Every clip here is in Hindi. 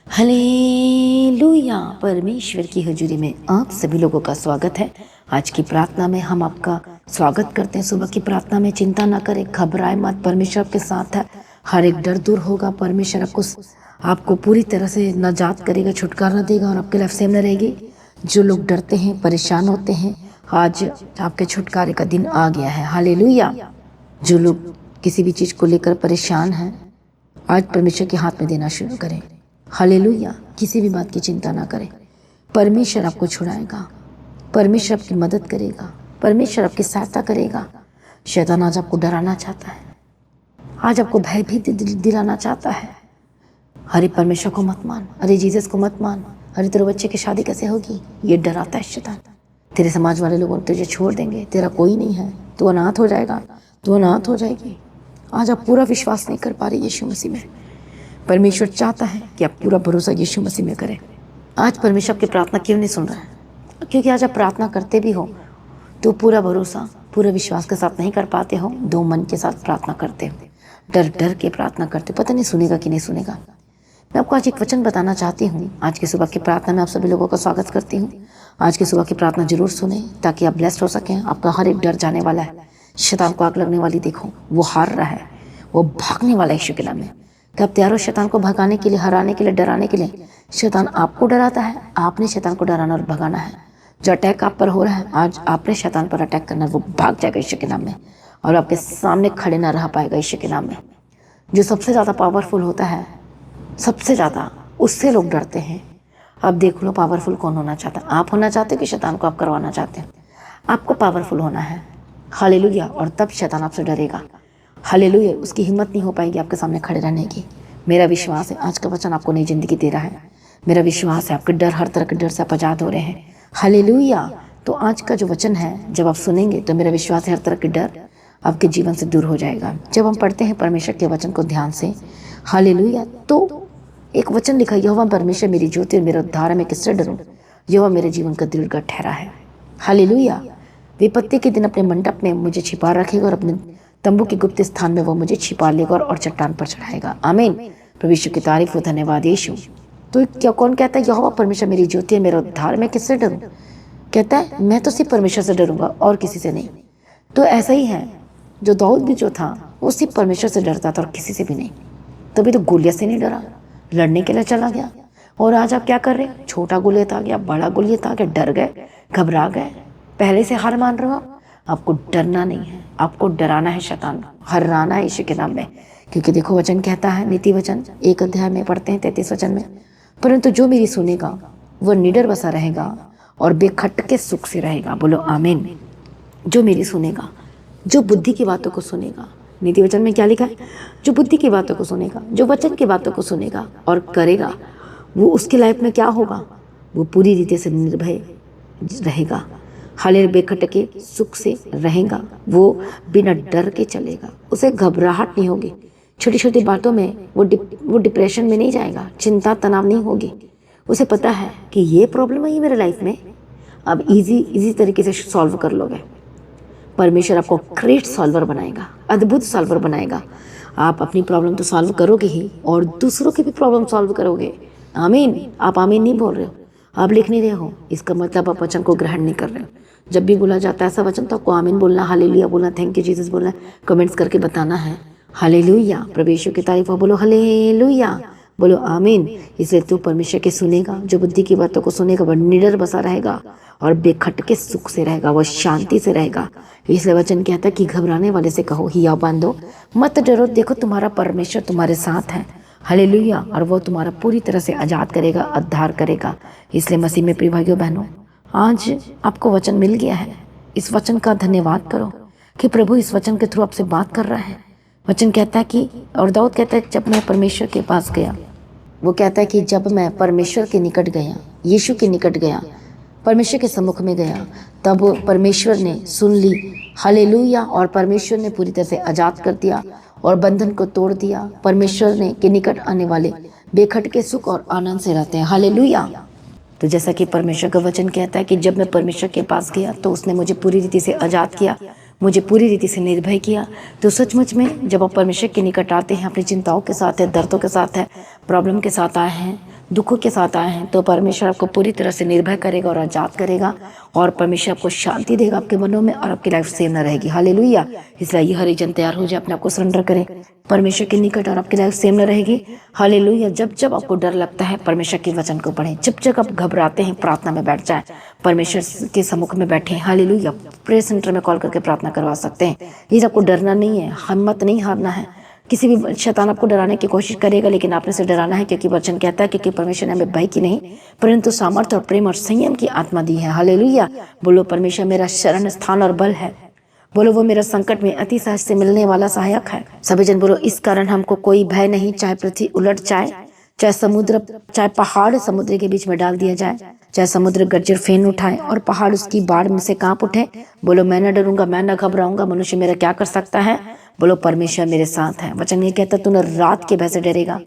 हालेलुया। परमेश्वर की हजूरी में आप सभी लोगों का स्वागत है। आज की प्रार्थना में हम आपका स्वागत करते हैं। सुबह की प्रार्थना में चिंता ना करें, घबराए मत, परमेश्वर आपके साथ है। हर एक डर दूर होगा। परमेश्वर आपको पूरी तरह से नजात करेगा, छुटकारा देगा और आपके लाइफ सेम न रहेगी। जो लोग डरते हैं, परेशान होते हैं, आज आपके छुटकारे का दिन आ गया है। हालेलुया। जो लोग किसी भी चीज़ को लेकर परेशान हैं, आज परमेश्वर के हाथ में देना शुरू करें। हालेलुया। किसी भी बात की चिंता ना करें, परमेश्वर आपको छुड़ाएगा, परमेश्वर आपकी मदद करेगा, परमेश्वर आपकी सहायता करेगा। शैतान आज आपको डराना चाहता है, आज आपको भयभीत दिलाना चाहता है। अरे परमेश्वर को मत मान, अरे जीसस को मत मान, अरे तेरे बच्चे की शादी कैसे होगी, ये डराता है शैतान। तेरे समाज वाले लोग तुझे छोड़ देंगे, तेरा कोई नहीं है, तू अनाथ हो जाएगा, तू अनाथ हो जाएगी। आज आप पूरा विश्वास नहीं कर पा रहे यीशु मसीह में। परमेश्वर चाहता है कि आप पूरा भरोसा यीशु मसीह में करें। आज परमेश्वर आपकी प्रार्थना क्यों नहीं सुन रहा है? क्योंकि आज आप प्रार्थना करते भी हो तो पूरा भरोसा, पूरा विश्वास के साथ नहीं कर पाते हो। दो मन के साथ प्रार्थना करते हो, डर डर के प्रार्थना करते हो, पता नहीं सुनेगा कि नहीं सुनेगा। मैं आपको आज एक वचन बताना चाहती हूँ। आज की सुबह की प्रार्थना में आप सभी लोगों का स्वागत करती हूँ। आज की सुबह की प्रार्थना जरूर सुने ताकि आप ब्लेस्ड हो सकें। आपका हर एक डर जाने वाला है। शैतान को आग लगने वाली देखो, वो हार रहा है, वो भागने वाला है यीशु के नाम में। क्या आप तैयार हो शैतान को भगाने के लिए, हराने के लिए, डराने के लिए? शैतान आपको डराता है, आपने शैतान को डराना और भगाना है। जो अटैक आप पर हो रहा है, आज आपने शैतान पर अटैक करना, वो भाग जाएगा यीशु के नाम में और आपके सामने खड़े ना रह पाएगा यीशु के नाम में। जो सबसे ज़्यादा पावरफुल होता है, सबसे ज़्यादा उससे लोग डरते हैं। अब देख लो पावरफुल कौन होना चाहता है। आप होना चाहते हो कि शैतान को आप करवाना चाहते हैं? आपको पावरफुल होना है। हालेलुया। और तब शैतान आपसे डरेगा। हालेलुया। उसकी हिम्मत नहीं हो पाएगी आपके सामने खड़े रहने की। मेरा विश्वास है आज का वचन आपको नई जिंदगी दे रहा है। मेरा विश्वास है आपके डर, हर तरह के डर से आप आजाद हो रहे हैं। हालेलुया। तो आज का जो वचन है जब आप सुनेंगे तो मेरा विश्वास है हर तरह के डर आपके जीवन से दूर हो जाएगा। जब हम पढ़ते हैं परमेश्वर के वचन को ध्यान से, हालेलुया, तो एक वचन लिखा, यहोवा परमेश्वर मेरी ज्योति और मेरा उद्धार है, मैं किससे डरूं? यहोवा मेरे जीवन का दृढ़ गढ़ ठहरा है। हालेलुया। विपत्ति के दिन अपने मंडप में मुझे छिपा रखेगा और अपने तंबू के गुप्त स्थान में वो मुझे छिपा लेगा और चट्टान पर चढ़ाएगा। आमीन। प्रभु यीशु की तारीफ हो, धन्यवाद यीशु। तो क्या कौन कहता है यहोवा परमेश्वर मेरी ज्योति है, मेरा उद्धार, मैं किससे डरूं? कहता है मैं तो सिर्फ परमेश्वर से डरूंगा और किसी से नहीं। तो ऐसा ही है, जो दाऊद भी जो था वो सिर्फ परमेश्वर से डरता था और किसी से भी नहीं। तभी तो गोलियत से नहीं डरा, लड़ने के लिए चला गया। और आज आप क्या कर रहे हैं? छोटा गोलियत आ गया, बड़ा गोलियत आ गया, डर गए, घबरा गए, पहले से हार मान रहे हो। आपको डरना नहीं है, आपको डराना है, शैतान हराना है यीशु के नाम में। क्योंकि देखो वचन कहता है, नीति वचन 1 अध्याय में पढ़ते हैं 33 वचन में, परंतु जो मेरी सुनेगा वह निडर बसा रहेगा और बेखटके सुख से रहेगा। बोलो आमीन। जो मेरी सुनेगा, जो बुद्धि की बातों को सुनेगा। नीति वचन में क्या लिखा है? जो बुद्धि की बातों को सुनेगा, जो वचन की बातों को सुनेगा और करेगा, वो उसकी लाइफ में क्या होगा? वो पूरी रीति से निर्भय रहेगा, हाले बेखटके सुख से रहेगा, वो बिना डर के चलेगा, उसे घबराहट नहीं होगी। छोटी छोटी बातों में वो डिप्रेशन में नहीं जाएगा, चिंता तनाव नहीं होगी। उसे पता है कि ये प्रॉब्लम है मेरे लाइफ में, अब इजी तरीके से सॉल्व कर लोगे। परमेश्वर आपको ग्रेट सॉल्वर बनाएगा, अद्भुत सॉल्वर बनाएगा। आप अपनी प्रॉब्लम तो सॉल्व करोगे ही और दूसरों की भी प्रॉब्लम सॉल्व करोगे। आमीन। आप आमीन नहीं बोल रहे हो, आप लिख नहीं रहे हो, इसका मतलब आप वचन को ग्रहण नहीं कर रहे हो। जब भी बोला जाता है ऐसा वचन तो आपको आमीन बोलना, हालेलुया बोलना, थैंक यू जीसस बोलना, कमेंट्स करके बताना है। हालेलुया। प्रभु यीशु की तारीफ हो, बोलो हालेलुया, बोलो आमीन। इसलिए तू परमेश्वर के सुनेगा, जो बुद्धि की बातों को सुनेगा वह निडर बसा रहेगा और बेखटके सुख से रहेगा, वह शांति से रहेगा। इसलिए वचन कहता है कि घबराने वाले से कहो हिया बांधो, मत डरो, देखो तुम्हारा परमेश्वर तुम्हारे साथ है। हालेलुया। और वो तुम्हारा पूरी तरह से आजाद करेगा, उद्धार करेगा। इसलिए मसीह में प्रिय भाइयों बहनों, आज आपको वचन मिल गया है। इस वचन का धन्यवाद करो कि प्रभु इस वचन के थ्रू आपसे बात कर रहा है। वचन कहता है कि, और दाऊद कहता है जब मैं परमेश्वर के पास गया, वो कहता है कि जब मैं परमेश्वर के निकट गया, यीशु के निकट गया, परमेश्वर के सम्मुख में गया, तब परमेश्वर ने सुन ली। हालेलुया। और परमेश्वर ने पूरी तरह से आजाद कर दिया और बंधन को तोड़ दिया। परमेश्वर ने के निकट आने वाले बेखटके सुख और आनंद से रहते हैं। हालेलुया। तो जैसा कि परमेश्वर का वचन कहता है कि जब मैं परमेश्वर के पास गया तो उसने मुझे पूरी रीति से आजाद किया, मुझे पूरी रीति से निर्भय किया। तो सचमुच में जब आप परमेश्वर के निकट आते हैं, अपनी चिंताओं के साथ है, दर्दों के साथ है, प्रॉब्लम के साथ आए हैं, दुखों के साथ आए हैं तो परमेश्वर आपको पूरी तरह से निर्भय करेगा और आजाद करेगा, और परमेश्वर आपको शांति देगा आपके मनों में, और आपकी लाइफ सेम न रहेगी। हालेलुया। इसलिए ये हर एक जन तैयार हो जाए, अपने आपको सरेंडर करें परमेश्वर के निकट, और आपकी लाइफ सेम न रहेगी। हालेलुया। जब जब आपको डर लगता है परमेश्वर के वचन को पढ़ें, जब जब आप घबराते हैं प्रार्थना में बैठ जाए, परमेश्वर के सम्मुख में बैठे। हालेलुया। प्रेयर सेंटर में कॉल करके प्रार्थना करवा सकते हैं। ये आपको डरना नहीं है, हिम्मत नहीं हारना है। किसी भी शैतान आपको डराने की कोशिश करेगा, लेकिन आपने से डराना है, क्योंकि वचन कहता है क्योंकि परमेश्वर ने हमें भय की नहीं परंतु सामर्थ्य और प्रेम और संयम की आत्मा दी है। हालेलुया। बोलो, परमेश्वर मेरा शरण स्थान और बल है। बोलो, वो मेरा संकट में अति सहज से मिलने वाला सहायक है। सभी जन बोलो, इस कारण हमको कोई भय नहीं, चाहे पृथ्वी उलट जाए, चाहे समुद्र, चाहे पहाड़ समुद्र के बीच में डाल दिया जाए, चाहे समुद्र गर्जर फेन उठाए और पहाड़ उसकी बाढ़ में से कांप उठे। बोलो, मैं न डरूंगा, मैं न घबराऊंगा। मनुष्य मेरा क्या कर सकता है? बोलो, परमेश्वर मेरे साथ है। वचन ये कहता, तू न रात के भय से डरेगा,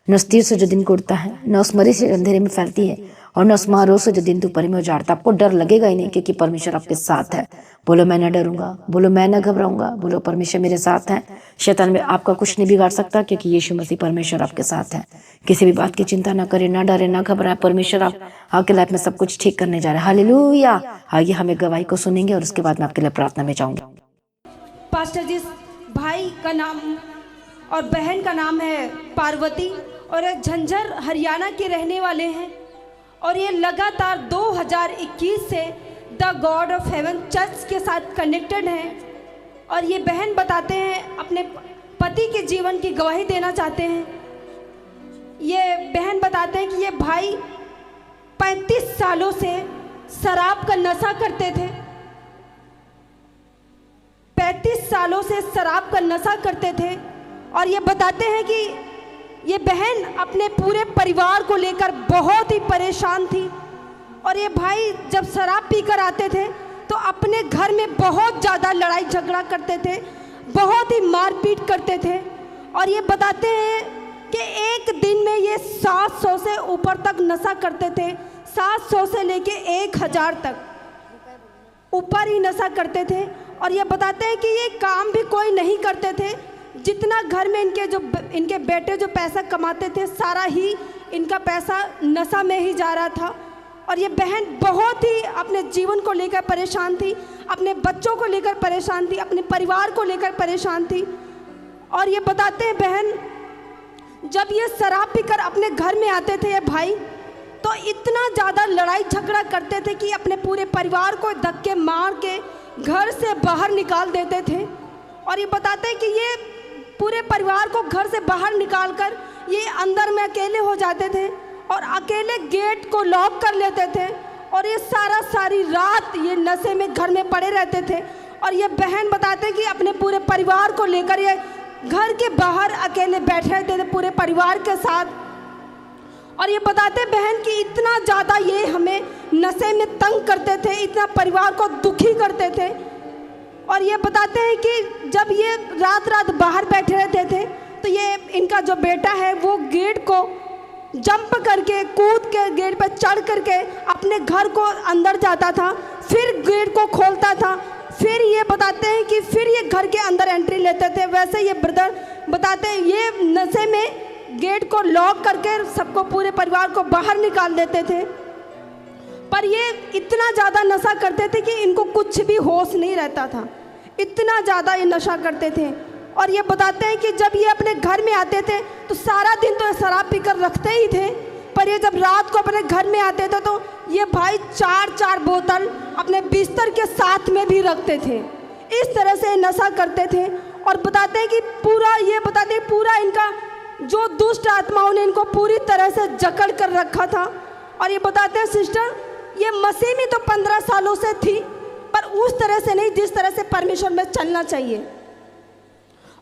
न उस तीर से जो दिन को उड़ता है, न उस मरी से अंधेरे में फैलती है, और न उस महारोग से जो दिन दोपहर में उजाड़ता। आपको डर लगेगा ही नहीं, क्योंकि परमेश्वर आपके साथ है। बोलो, मैं न डरूंगा। बोलो, मैं न घबराऊंगा। बोलो, परमेश्वर मेरे साथ है। शैतान में आपका कुछ नहीं बिगाड़ सकता, क्योंकि यीशु मसीह परमेश्वर आपके साथ है। किसी भी बात की चिंता ना करें, ना डरे, ना घबराए। परमेश्वर आपके लाइफ में सब कुछ ठीक करने जा रहा है। हालेलुया। आइए हमें गवाही को सुनेंगे, और उसके बाद मैं आपके लिए प्रार्थना में जाऊंगी। पास्टर जी, भाई का नाम और बहन का नाम है पार्वती, और ये झंझर हरियाणा के रहने वाले हैं, और ये लगातार 2021 से the God of haven church के साथ कनेक्टेड हैं। और ये बहन बताते हैं अपने पति के जीवन की गवाही देना चाहते हैं। ये बहन बताते हैं कि ये भाई 35 सालों से शराब का नशा करते थे। 35 सालों से शराब का नशा करते थे, और ये बताते हैं कि ये बहन अपने पूरे परिवार को लेकर बहुत ही परेशान थी। और ये भाई जब शराब पीकर आते थे तो अपने घर में बहुत ज़्यादा लड़ाई झगड़ा करते थे, बहुत ही मारपीट करते थे। और ये बताते हैं कि एक दिन में ये 700 से ऊपर तक नशा करते थे, 700 से लेके 1000 तक ऊपर ही नशा करते थे। और ये बताते हैं कि ये काम भी कोई नहीं करते थे, जितना घर में इनके बेटे जो पैसा कमाते थे, सारा ही इनका पैसा नशा में ही जा रहा था। और ये बहन बहुत ही अपने जीवन को लेकर परेशान थी, अपने बच्चों को लेकर परेशान थी, अपने परिवार को लेकर परेशान थी। और ये बताते हैं बहन, जब ये शराब पीकर अपने घर में आते थे ये भाई, तो इतना ज़्यादा लड़ाई झगड़ा करते थे कि अपने पूरे परिवार को धक्के मार के घर से बाहर निकाल देते थे। और ये बताते हैं कि ये पूरे परिवार को घर से बाहर निकालकर ये अंदर में अकेले हो जाते थे, और अकेले गेट को लॉक कर लेते थे, और ये सारी रात ये नशे में घर में पड़े रहते थे। और ये बहन बताते हैं कि अपने पूरे परिवार को लेकर ये घर के बाहर अकेले बैठे रहते थे पूरे परिवार के साथ। और ये बताते बहन कि इतना ज़्यादा ये हमें नशे में तंग करते थे, इतना परिवार को दुखी करते थे। और ये बताते हैं कि जब ये रात रात बाहर बैठे रहते थे तो ये इनका जो बेटा है वो गेट को जंप करके कूद के गेट पर चढ़ करके अपने घर को अंदर जाता था, फिर गेट को खोलता था, फिर ये बताते हैं कि फिर ये घर के अंदर एंट्री लेते थे। वैसे ये ब्रदर बताते हैं ये नशे में गेट को लॉक करके सबको, पूरे परिवार को बाहर निकाल देते थे। पर ये इतना ज़्यादा नशा करते थे कि इनको कुछ भी होश नहीं रहता था, इतना ज़्यादा ये नशा करते थे। और ये बताते हैं कि जब ये अपने घर में आते थे तो सारा दिन तो शराब पीकर रखते ही थे, पर ये जब रात को अपने घर में आते थे तो ये भाई 4-4 बोतल अपने बिस्तर के साथ में भी रखते थे। इस तरह से नशा करते थे। और बताते हैं कि पूरा इनका जो दुष्ट आत्माओं ने इनको पूरी तरह से जकड़ कर रखा था। और ये बताते हैं सिस्टर, ये मसीह में तो 15 सालों से थी, पर उस तरह से नहीं जिस तरह से परमेश्वर में चलना चाहिए।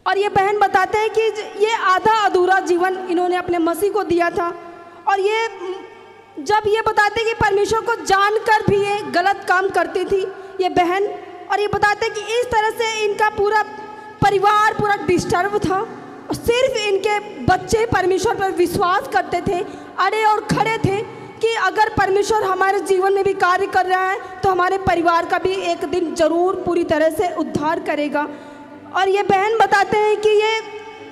और ये बहन बताते हैं कि ये आधा अधूरा जीवन इन्होंने अपने मसीह को दिया था। और ये जब ये बताते हैं कि परमेश्वर को जानकर भी ये गलत काम करती थी ये बहन। और ये बताते हैं कि इस तरह से इनका पूरा परिवार पूरा डिस्टर्ब था, सिर्फ इनके बच्चे परमेश्वर पर विश्वास करते थे, अड़े और खड़े थे कि अगर परमेश्वर हमारे जीवन में भी कार्य कर रहा है तो हमारे परिवार का भी एक दिन जरूर पूरी तरह से उद्धार करेगा। और ये बहन बताते हैं कि ये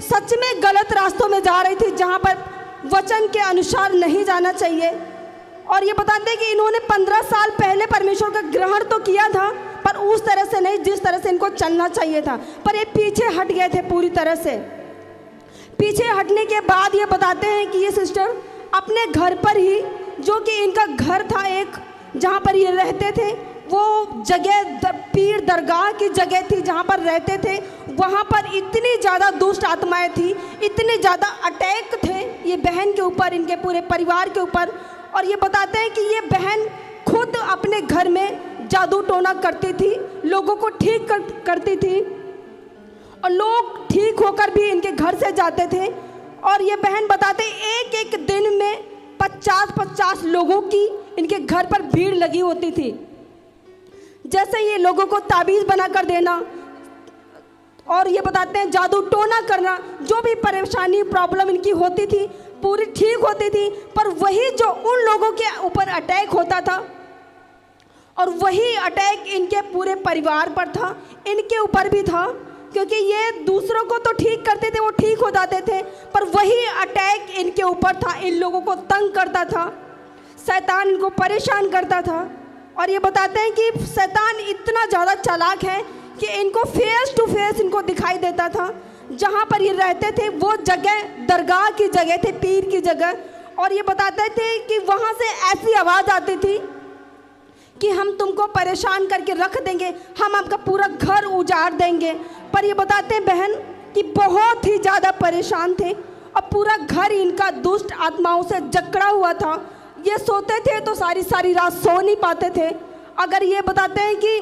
सच में गलत रास्तों में जा रही थी, जहाँ पर वचन के अनुसार नहीं जाना चाहिए। और ये बताते हैं कि इन्होंने 15 साल पहले परमेश्वर का ग्रहण तो किया था, पर उस तरह से नहीं जिस तरह से इनको चलना चाहिए था, पर ये पीछे हट गए थे पूरी तरह से। पीछे हटने के बाद ये बताते हैं कि ये सिस्टर अपने घर पर ही, जो कि इनका घर था एक जहाँ पर ये रहते थे, वो जगह पीर दरगाह की जगह थी जहाँ पर रहते थे, वहाँ पर इतनी ज़्यादा दुष्ट आत्माएं थी, इतने ज़्यादा अटैक थे ये बहन के ऊपर, इनके पूरे परिवार के ऊपर। और ये बताते हैं कि ये बहन खुद अपने घर में जादू टोना करती थी, लोगों को ठीक करती थी, और लोग ठीक होकर भी इनके घर से जाते थे। और ये बहन बताते एक एक दिन में 50-50 लोगों की इनके घर पर भीड़ लगी होती थी। जैसे ये लोगों को ताबीज़ बना कर देना, और ये बताते हैं जादू टोना करना, जो भी परेशानी प्रॉब्लम इनकी होती थी पूरी ठीक होती थी, पर वही जो उन लोगों के ऊपर अटैक होता था, और वही अटैक इनके पूरे परिवार पर था, इनके ऊपर भी था, क्योंकि ये दूसरों को तो ठीक करते थे, वो ठीक हो जाते थे, पर वही अटैक इनके ऊपर था, इन लोगों को तंग करता था, शैतान इनको परेशान करता था। और ये बताते हैं कि शैतान इतना ज़्यादा चालाक है कि इनको फेस टू फेस इनको दिखाई देता था। जहाँ पर ये रहते थे वो जगह दरगाह की जगह थे, पीर की जगह। और ये बताते थे कि वहाँ से ऐसी आवाज़ आती थी कि हम तुमको परेशान करके रख देंगे, हम आपका पूरा घर उजाड़ देंगे। पर ये बताते हैं बहन कि बहुत ही ज़्यादा परेशान थे, और पूरा घर इनका दुष्ट आत्माओं से जकड़ा हुआ था। ये सोते थे तो सारी सारी रात सो नहीं पाते थे। अगर ये बताते हैं कि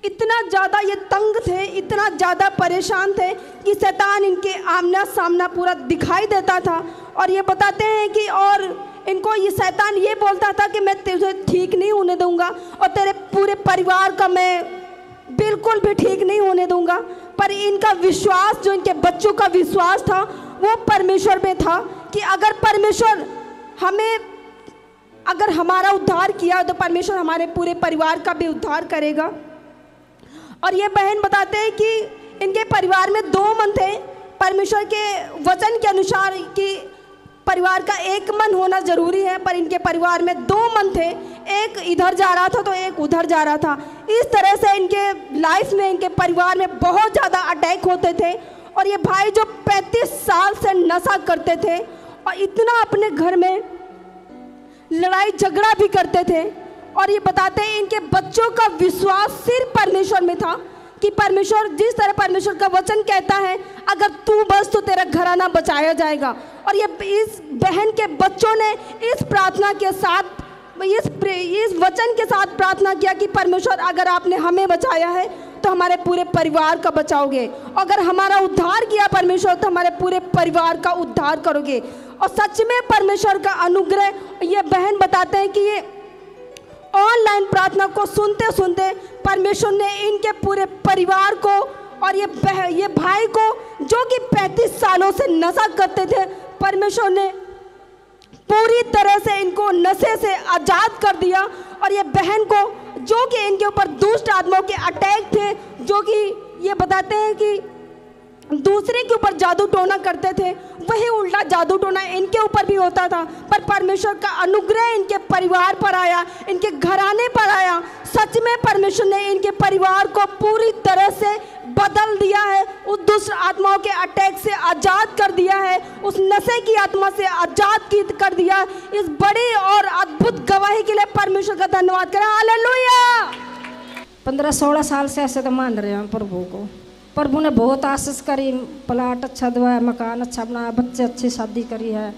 इतना ज़्यादा ये तंग थे, इतना ज़्यादा परेशान थे कि शैतान इनके आमना सामना पूरा दिखाई देता था। और ये बताते हैं कि और इनको ये शैतान ये बोलता था कि मैं तुझे ठीक नहीं होने दूंगा, और तेरे पूरे परिवार का मैं बिल्कुल भी ठीक नहीं होने दूंगा। पर इनका विश्वास, जो इनके बच्चों का विश्वास था, वो परमेश्वर में था कि अगर परमेश्वर अगर हमारा उद्धार किया तो परमेश्वर हमारे पूरे परिवार का भी उद्धार करेगा। और ये बहन बताते हैं कि इनके परिवार में 2 मन थे। परमेश्वर के वचन के अनुसार कि परिवार का एक मन होना जरूरी है, पर इनके परिवार में 2 मन थे, एक इधर जा रहा था तो एक उधर जा रहा था। इस तरह से इनके लाइफ में, इनके परिवार में बहुत ज़्यादा अटैक होते थे। और ये भाई जो 35 साल से नशा करते थे, और इतना अपने घर में लड़ाई झगड़ा भी करते थे। और ये बताते हैं इनके बच्चों का विश्वास सिर्फ परमेश्वर में था कि परमेश्वर, जिस तरह परमेश्वर का वचन कहता है, अगर तू बस तो तेरा घराना बचाया जाएगा। और ये इस बहन के बच्चों ने इस प्रार्थना के साथ, इस वचन के साथ प्रार्थना किया कि परमेश्वर अगर आपने हमें बचाया है तो हमारे पूरे परिवार का बचाओगे, अगर हमारा उद्धार किया परमेश्वर तो हमारे पूरे परिवार का उद्धार करोगे। और सच में परमेश्वर का अनुग्रह, ये बहन बताते हैं कि ये ऑनलाइन प्रार्थना को सुनते सुनते परमेश्वर ने इनके पूरे परिवार को और ये भाई को, जो कि 35 सालों से नशा करते थे, परमेश्वर ने पूरी तरह से इनको नशे से आज़ाद कर दिया। और ये बहन को, जो कि इनके ऊपर दुष्ट आत्माओं के अटैक थे, जो कि ये बताते हैं कि दूसरे के ऊपर जादू टोना करते थे, वही उल्टा जादू टोना इनके ऊपर भी होता था। पर परमेश्वर का अनुग्रह इनके परिवार पर आया, इनके घराने पर आया। सच में परमेश्वर ने इनके परिवार को पूरी तरह से बदल दिया है, उस दुष्ट आत्माओं के अटैक से आज़ाद कर दिया है, उस नशे की आत्मा से आज़ाद कर दिया। इस बड़ी और अद्भुत गवाही के लिए परमेश्वर का धन्यवाद करें। हालेलुया। 15-16 साल से ऐसे तो मान रहे हैं प्रभु को। प्रभु ने बहुत आशीष करी, प्लाट अच्छा दवाया, मकान अच्छा बनाया, बच्चे अच्छी शादी करी है।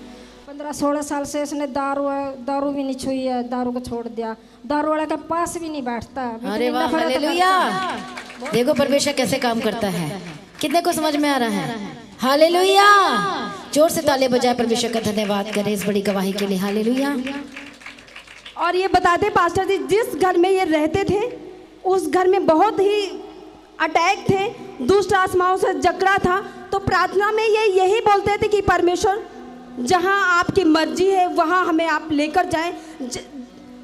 15-16 साल से इसने दारू भी नहीं छुई है, दारू को छोड़ दिया, दारू वाले के पास भी नहीं बैठता। अरे वाह, हालेलुया। देखो परमेश्वर कैसे काम करता है, कितने को समझ में आ रहा है। हालेलुया। जोर से ताली बजाए परमेश्वर का धन्यवाद करें इस बड़ी गवाही के लिए। हालेलुया। और ये बताते पास्टर जी, जिस घर में ये रहते थे उस घर में बहुत ही अटैक थे, दुष्ट आत्माओं से जकड़ा था। तो प्रार्थना में ये यही बोलते थे कि परमेश्वर, जहाँ आपकी मर्जी है वहाँ हमें आप लेकर जाएं।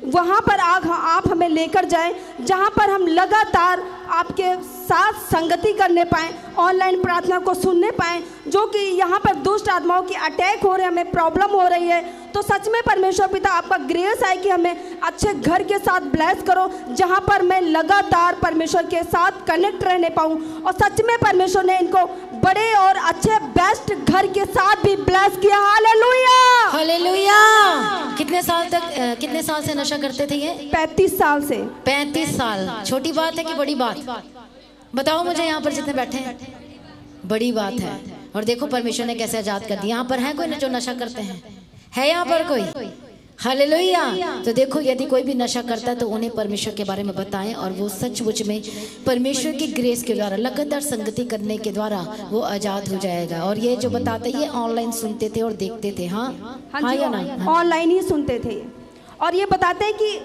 वहाँ पर आप हमें लेकर जाएं, जहाँ पर हम लगातार आपके साथ संगति करने पाएँ, ऑनलाइन प्रार्थना को सुनने पाएँ। जो कि यहाँ पर दुष्ट आत्माओं की अटैक हो रहे हैं, हमें प्रॉब्लम हो रही है, तो सच में परमेश्वर पिता आपका ग्रेस है कि हमें अच्छे घर के साथ ब्लेस करो, जहाँ पर मैं लगातार परमेश्वर के साथ कनेक्ट रहने पाऊँ। और सच में परमेश्वर ने इनको बड़े और अच्छे बेस्ट घर के साथ भी ब्लेस किया। Hallelujah, hallelujah. कितने साल से नशा करते थे ये? 35 साल से। 35 साल। छोटी बात है कि बड़ी बात? बताओ मुझे, यहाँ पर जितने बैठे हैं, बड़ी बात है। और देखो परमेश्वर ने कैसे आजाद कर दिया। यहाँ पर है कोई जो नशा करते हैं? है यहाँ पर कोई? हालेलुया। तो देखो, यदि कोई भी नशा करता है तो उन्हें परमेश्वर के बारे में बताएं, और वो सचमुच में परमेश्वर की ग्रेस के द्वारा लगातार संगति करने के द्वारा वो आजाद हो जाएगा। और ये जो बताते, ये ऑनलाइन सुनते थे और देखते थे। हाँ हाँ या ना? ऑनलाइन ही सुनते थे। और ये बताते हैं कि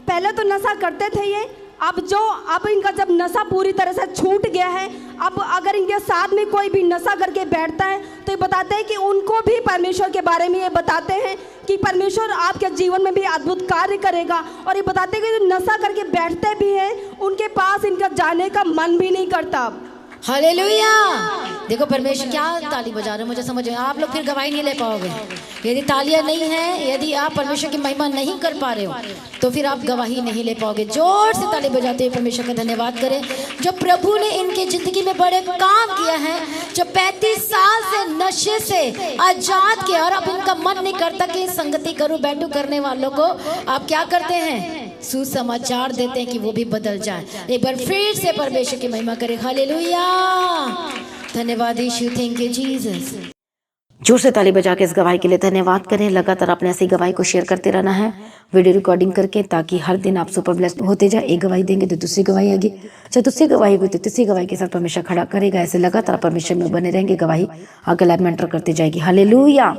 पहले तो नशा करते थे ये, अब इनका जब नशा पूरी तरह से छूट गया है, अब अगर इनके साथ में कोई भी नशा करके बैठता है तो ये बताते हैं कि उनको भी परमेश्वर के बारे में ये बताते हैं कि परमेश्वर आपके जीवन में भी अद्भुत कार्य करेगा। और ये बताते हैं कि जो नशा करके बैठते भी हैं, उनके पास इनका जाने का मन भी नहीं करता। हालेलुया। देखो परमेश्वर, क्या ताली बजा रहे हो मुझे समझ में? आप लोग फिर गवाही नहीं ले पाओगे। यदि तालियां नहीं है, यदि आप परमेश्वर की महिमा नहीं कर पा रहे हो, तो फिर आप गवाही नहीं ले पाओगे। जोर से ताली बजाते हुए परमेश्वर का धन्यवाद करें, जो प्रभु ने इनकी जिंदगी में बड़े काम किया है, जो 35 साल से नशे से आजाद किया, और अब इनका मन नहीं करता कि संगति करूं बैठूं। करने वालों को आप क्या करते हैं? सुसमाचार देते हैं कि वो भी बदल जाए। एक बार फिर से परमेश्वर की महिमा करें। हालेलुया, धन्यवाद यीशु, थैंक यू जीसस। जोर से ताली बजा के इस गवाही के लिए धन्यवाद करें। लगातार अपने ऐसी गवाही को शेयर करते रहना है, वीडियो रिकॉर्डिंग करके, ताकि हर दिन आप सुपर ब्लेस्ड होते जाए। एक गवाही देंगे तो दूसरी गवाही आएगी, चाहे दूसरी गवाही होगी तो तीसरी गवाही के साथ परमेश्वर खड़ा करेगा। ऐसे लगातार परमेश्वर में बने रहेंगे, गवाही आगे लाइफ में एंटर करती जाएगी। हालेलुया।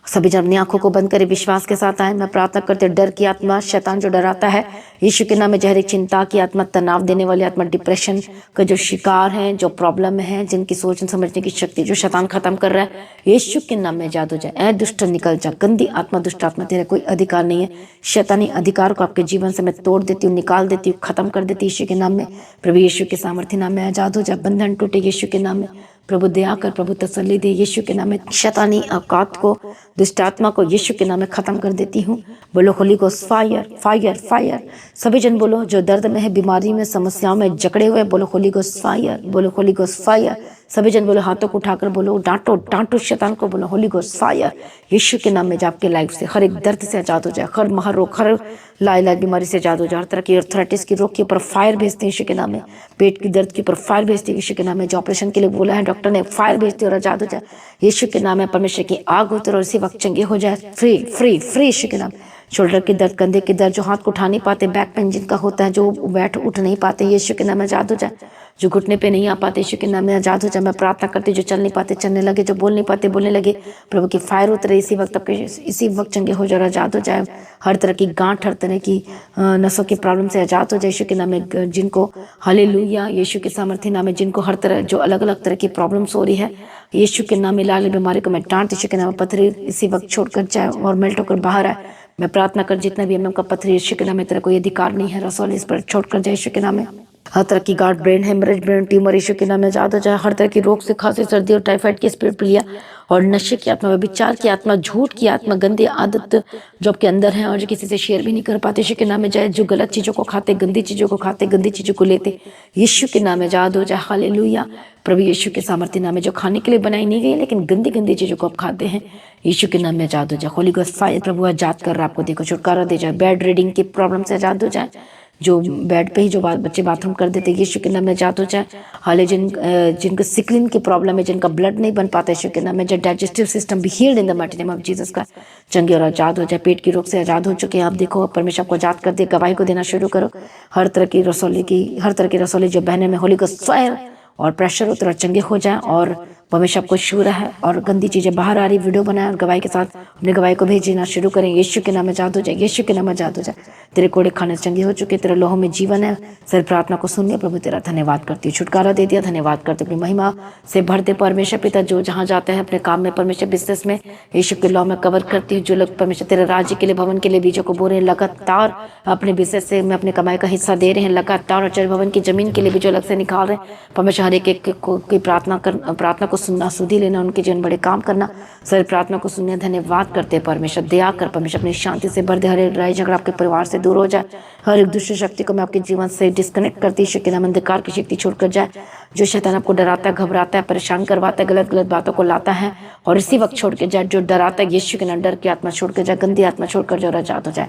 सभी जन अपनी आंखों को बंद करें, विश्वास के साथ आए। मैं प्रार्थना करते, डर की आत्मा, शैतान जो डराता है, यीशु के नाम में जहर चिंता की आत्मा, तनाव देने वाली आत्मा, डिप्रेशन का जो शिकार है, जो प्रॉब्लम है, जिनकी सोचने समझने की शक्ति जो शैतान खत्म कर रहा है, यीशु के नाम में जादू जाए। ऐ दुष्ट निकल जा, गंदी आत्मा, दुष्ट आत्मा, तेरा कोई अधिकार नहीं है। शैतानी अधिकार को आपके जीवन से मैं तोड़ देती हूँ, निकाल देती हूँ, खत्म कर देती हूँ यीशु के नाम में। प्रभु यीशु के सामर्थ्य नाम में आजाद हो जा, बंधन टूटे यीशु के नाम में। प्रभु दया कर, प्रभु तसल्ली दे यीशु के नाम में। शैतानी औकात को, दुष्ट आत्मा को यीशु के नाम में खत्म कर देती हूँ। बोलो Holi ghost fire, fire, fire. सभी जन बोलो, जो दर्द में है, बीमारी में, समस्याओं में जकड़े हुए, बोलो होली गोस्ट फायर, बोलो होली गोस्ट फायर। सभी जन बोलो, हाथों को उठाकर बोलो, डांटो डांटो शैतान को, बोलो होली गोस्ट फायर। यीशु के नाम में जा, आपके लाइफ से हर एक दर्द से आजाद हो जाए, हर महारोग, हर लाइलाज बीमारी से आजाद हो जाए, हर तरह की अर्थराइटिस की रोग के ऊपर फायर भेजते हैं यीशु के नाम में। पेट की दर्द के ऊपर फायर भेजते हैं यीशु के नाम में। जो ऑपरेशन के लिए बोला है डॉक्टर ने, फायर भेजते और आजाद हो जाए यीशु के नाम में। परमेश्वर की आग उतर और इसी वक्त चंगे हो जाए, फ्री फ्री फ्री यीशु के नाम। शोल्डर की दर्द, कंधे की दर्द, जो हाथ को उठा नहीं पाते, बैक पेन जिनका होता है, जो बैठ उठ नहीं पाते, यीशु के नाम में आजाद हो जाए। जो घुटने पे नहीं आ पाते, यीशु के नाम में आजाद हो जाए। मैं प्रार्थना करती, जो चल नहीं पाते चलने लगे, जो बोल नहीं पाते बोलने लगे, प्रभु की फायर उतरे इसी वक्त, आपके इसी वक्त चंगे हो जाए, आजाद हो जाए। हर तरह की गांठ, हर तरह की नसों की प्रॉब्लम से आजाद हो जाए यीशु के नाम में। जिनको हालेलुया, यीशु के सामर्थ्य नाम में, जिनको हर तरह जो अलग अलग तरह की प्रॉब्लम्स हो रही है, यीशु के नाम में लाल बीमारी को मैं डांट यीशु के नाम में। पथरी इसी वक्त छोड़कर जाए और मेल्ट होकर बाहर आए। मैं प्रार्थना कर, जितना भी हम का पथरी यीशु के नाम में, तेरा कोई अधिकार नहीं है, रसौली इस पर छोड़कर जाए यीशु के नाम में। हर तरह की गार्ड, ब्रेन हेमरेज, ब्रेन ट्यूमर यीशु के नाम में आजाद हो जाए। हर तरह की रोग से, खांसी, सर्दी और टाइफाइड की स्पिरिट प्रिया और नशे की आत्मा, विचार की आत्मा, झूठ की आत्मा, गंदी आदत जो आपके अंदर है और जो किसी से शेयर भी नहीं कर पाते, यीशु के नाम में जाए। जो गलत चीज़ों को खाते, गंदी चीज़ों को खाते, गंदी चीज़ों को लेते, यीशु के नाम में आजाद हो जाए। हालेलुया। प्रभु यीशु के सामर्थ्य नाम में, जो खाने के लिए बनाई नहीं गई लेकिन गंदी गंदी चीज़ों को आप खाते हैं, यीशु के नाम में आजाद हो जाए। होली गोस्ट फायर, प्रभु आजाद कर रहा, आपको देखो छुटकारा दे जाए। बेड रीडिंग की प्रॉब्लम से आजाद हो जाए। जो बेड पे ही जो बच्चे बाथरूम कर देते, यीशु के नाम में आजाद हो जाए। हाले जिनको सिकलिन की प्रॉब्लम है, जिनका ब्लड नहीं बन पाता, यीशु के नाम में, जो डाइजेस्टिव सिस्टम भी heeled in the mighty name of Jesus का, चंगे और आजाद हो जाए। पेट की रोग से आजाद हो चुके हैं आप, देखो परमेश्वर को आजाद कर दे। गवाही को देना शुरू करो। हर तरह की रसौली जो बहने में होली गोस्ट फायर और प्रेशर उतर चंगे हो जाए और परमेश्वर आपको छू रहा है और गंदी चीज़ें बाहर आ रही, वीडियो बनाए और गवाही के साथ अपने गवाही को भेजना शुरू करें। यीशु के नाम में आज़ाद हो जाए, यीशु के नाम में आज़ाद हो जाए। तेरे कोड़े खाने चंगे हो चुके, तेरे लोहों में जीवन है। सर प्रार्थना को सुनिए प्रभु, तेरा धन्यवाद करती हूँ, छुटकारा दे दिया, धन्यवाद करते अपनी महिमा से भर दे परमेश्वर पिता। जो जहाँ जाते हैं अपने काम में परमेश्वर, बिजनेस में, यीशु के लॉ में कवर करती हूँ। जो लोग परमेश्वर तेरे राज्य के लिए, भवन के लिए बीजों को बो रहे हैं, लगातार अपने बिजनेस से में अपने कमाई का हिस्सा दे रहे हैं, लगातार और चर्च भवन की जमीन के लिए भी जो अलग से निकाल रहे हैं परमेश्वर, हर एक की प्रार्थना को सुनना, सुधी लेना, उनके जीवन बड़े काम करना। सर प्रार्थना को सुनने धन्यवाद करते हैं परमेश्वर। दया कर परमेश्वर अपनी शांति से भर दे, हर एक लड़ाई झगड़ा आपके परिवार से दूर हो जाए, हर एक दुष्ट शक्ति को मैं आपके जीवन से डिस्कनेक्ट करती हूँ। के नाम अंधकार की शक्ति छोड़कर जाए। जो शैतान आपको डराता है, घबराता है, परेशान करवाता है, गलत गलत बातों को लाता है और इसी वक्त छोड़ के जाए। जो डराता है यीशु के नाम, डर की आत्मा छोड़ के जाए, गंदी आत्मा छोड़कर जाए और आजाद हो जाए।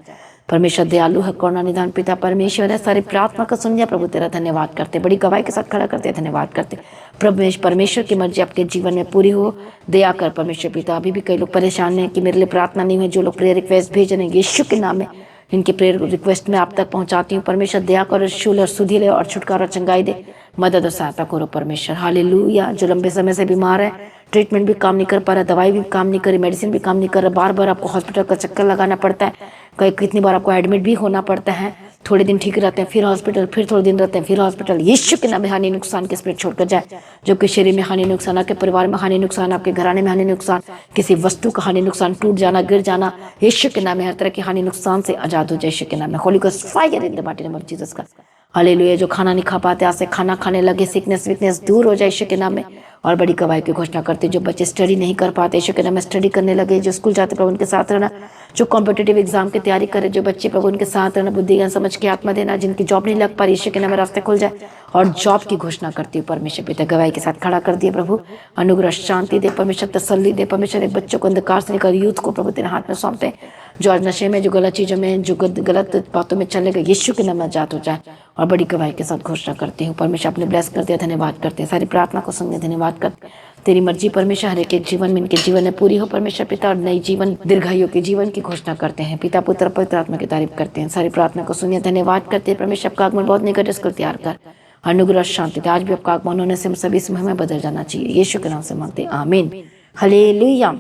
परमेश्वर दयालु है, करुणा निधान पिता परमेश्वर है। सारी प्रार्थना को सुन लिया प्रभु, तेरा धन्यवाद करते, बड़ी गवाही के साथ खड़ा करते, धन्यवाद करते। प्रभु परमेश्वर की मर्जी आपके जीवन में पूरी हो, दया कर परमेश्वर पिता। अभी भी कई लोग परेशान हैं कि मेरे लिए प्रार्थना नहीं हुई, जो लोग प्रेयर रिक्वेस्ट भेज रहे हैं यीशु के नाम में, इनके प्रेयर रिक्वेस्ट में आप तक पहुंचाती हूँ परमेश्वर। दया कर, शूल और सुधी ले और छुटकारा चंगाई दे, मदद और सहायता करो परमेश्वर। हालेलुया। जो लंबे समय से बीमार है, ट्रीटमेंट भी काम नहीं कर पा रहा, दवाई भी काम नहीं कर रही, मेडिसिन भी काम नहीं कर रहा, बार बार आपको हॉस्पिटल का चक्कर लगाना पड़ता है, कितनी बार आपको एडमिट भी होना पड़ता है, थोड़े दिन ठीक रहते हैं फिर हॉस्पिटल, फिर थोड़े दिन रहते हैं फिर हॉस्पिटल। यीशु के नाम में हानि नुकसान के स्पिरिट छोड़कर जाए। जो कि शरीर में हानि नुकसान, आपके परिवार में हानि नुकसान, आपके घराने में हानि नुकसान, किसी वस्तु का हानि नुकसान, टूट जाना, गिर जाना, यीशु के नाम में हर तरह की हानि नुकसान से आजाद हो जाए यीशु के नाम में। Holi ghost fire in the mighty name of Jesus का। हालेलुया। जो खाना नहीं खा पाते, आज से खाना खाने लगे, सिकनेस वीकनेस दूर हो जाए यीशु के नाम में। और बड़ी गवाही की घोषणा करते, जो बच्चे स्टडी नहीं कर पाते यीशु के नाम में स्टडी करने लगे, जो स्कूल जाते प्रभु उनके साथ रहना, जो कॉम्पिटिटिव एग्जाम की तैयारी करे, जो बच्चे प्रभु उनके साथ रहना, बुद्धि ज्ञान समझ के आत्मा देना, जिनकी जॉब नहीं लग पा रही यीशु के नाम में रास्ते खुल जाए और जॉब की घोषणा करती हूँ परमेश्वर पिता। गवाही के साथ खड़ा कर दिए प्रभु, अनुग्रह शांति दे परमेश्वर, तसल्ली दे परमेश्वर। एक बच्चों को अंधकार से निकल, यूथ को प्रभु तेरे हाथ में सौंपते हैं, जो आज नशे में, जो गलत चीज़ों में, जो गलत बातों में चले गए यीशु के नाम में आजाद हो जाए। और बड़ी गवाही के साथ घोषणा करती हूँ परमेश्वर, अपने ब्लेस कर दिया, धन्यवाद करते हैं। सारी प्रार्थना को सुनने धन्यवाद कर। तेरी मर्जी परमेश्वर हर एक जीवन में, इनके जीवन में पूरी हो परमेश्वर पिता, और नई जीवन, दीर्घायु के जीवन की घोषणा करते हैं पिता, पुत्र पवित्र आत्मा की तारीफ करते हैं। सारी प्रार्थना को सुनिए, धन्यवाद करते हैं परमेश्वर। आपका आगमन बहुत निकट, इसको तैयार कर, अनुग्रह शांति दे। आज भी आपका आगमन होने से हम सभी इस में बदल जाना चाहिए, यीशु के नाम से मांगते हैं, आमीन। हालेलुया।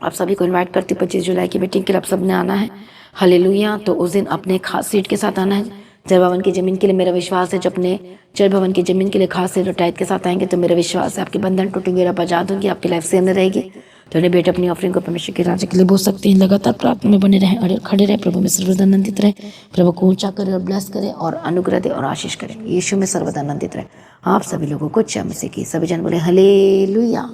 आप सभी को इन्वाइट करती हूँ 25 जुलाई की मीटिंग के लिए, आप सब ने आना है। हालेलुया। तो उस दिन अपने खास सीट के साथ आना है। चर्च भवन की जमीन के लिए मेरा विश्वास है, जो अपने चर्च भवन की जमीन के लिए खास सीट और टाइट के साथ आएंगे, तो मेरा विश्वास है आपके बंधन टूटेंगे, आप आजाद होंगे, आपकी लाइफ सेम रहेगी। तो उन्हें बेटे अपनी ऑफरिंग को परमेश्वर के राज्य के लिए बोल सकते हैं। लगातार प्रार्थना में बने रहें और खड़े रहे, प्रभु में सर्वदा आनंदित रहे, प्रभु को ऊंचा करे और ब्लेस करे और अनुग्रह दे और आशीष करे, यीशु में सर्वदा आनंदित रहे। आप सभी लोगों को जय मसीह की। सभी जन बोले हालेलुया।